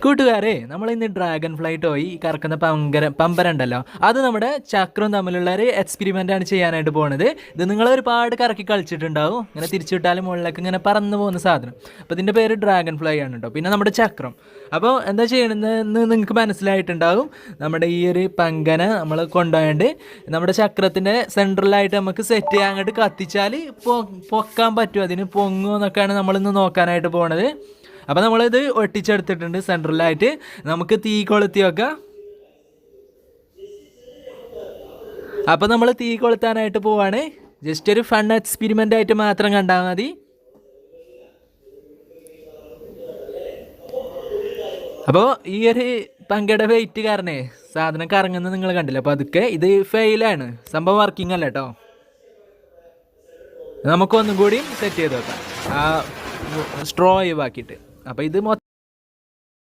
കൂട്ടുകാരെ, നമ്മളിന്ന് dragon fly toy ഈ കറക്കുന്ന പമ്പര ഉണ്ടല്ലോ, അത് നമ്മുടെ ചക്രവും തമ്മിലുള്ള ഒരു എക്സ്പെരിമെൻ്റ് ആണ് ചെയ്യാനായിട്ട് പോണത്. ഇത് നിങ്ങൾ ഒരുപാട് കറക്കി കളിച്ചിട്ടുണ്ടാവും. ഇങ്ങനെ തിരിച്ചുവിട്ടാലും മുകളിലേക്ക് ഇങ്ങനെ പറന്നു പോകുന്ന സാധനം. അപ്പോൾ ഇതിൻ്റെ പേര് ഡ്രാഗൺ ഫ്ലൈ ആണ് കേട്ടോ. പിന്നെ നമ്മുടെ ചക്രം. അപ്പോൾ എന്താ ചെയ്യണമെന്ന് നിങ്ങൾക്ക് മനസ്സിലായിട്ടുണ്ടാവും. നമ്മുടെ ഈ ഒരു പങ്കന നമ്മൾ കൊണ്ടുപോയാണ്ട് നമ്മുടെ ചക്രത്തിൻ്റെ സെൻട്രലായിട്ട് നമുക്ക് സെറ്റ് ചെയ്യാൻ അങ്ങോട്ട് കത്തിച്ചാൽ പൊക്കാൻ പറ്റും. അതിന് പൊങ്ങുമോ എന്നൊക്കെയാണ് നമ്മളിന്ന് നോക്കാനായിട്ട് പോണത്. അപ്പോൾ നമ്മളിത് ഒട്ടിച്ചെടുത്തിട്ടുണ്ട് സെൻട്രലായിട്ട്. നമുക്ക് തീ കൊളുത്തി വെക്കാം. അപ്പോൾ നമ്മൾ തീ കൊളുത്താനായിട്ട് പോവാണ്. ജസ്റ്റ് ഒരു ഫൺ എക്സ്പെരിമെൻ്റ് ആയിട്ട് മാത്രം കണ്ടാൽ മതി. അപ്പോൾ ഈ ഒരു പങ്കയുടെ വെയിറ്റ് കാരണേ സാധനം കറങ്ങുന്നത് നിങ്ങൾ കണ്ടില്ല. അപ്പോൾ അതൊക്കെ ഇത് ഫെയിലാണ്, സംഭവം വർക്കിംഗ് അല്ല കേട്ടോ. നമുക്കൊന്നും കൂടി സെറ്റ് ചെയ്ത് വെക്കാം ആ സ്ട്രോ ഒഴിവാക്കിയിട്ട്. അപ്പോൾ ഇത്